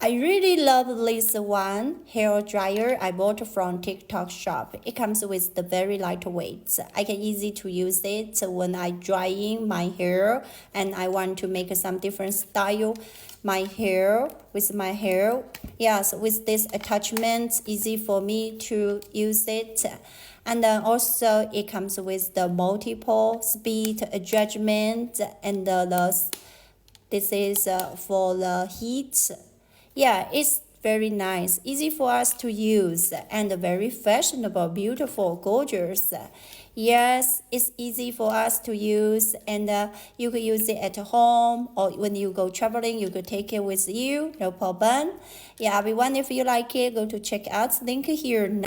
I really love this one hair dryer I bought from TikTok shop. It comes with the very lightweight. I can easy to use it when I drying my hair and I want to make some different style my hair with my hair. Yes, with this attachment, easy for me to use it. And then also it comes with the multiple speed adjustment and this is for the heat. Yeah, it's very nice, easy for us to use, and very fashionable, beautiful, gorgeous. Yes, it's easy for us to use, and you could use it at home or when you go traveling, you could take it with you, no problem. Yeah, everyone, if you like it, go to check out link here now.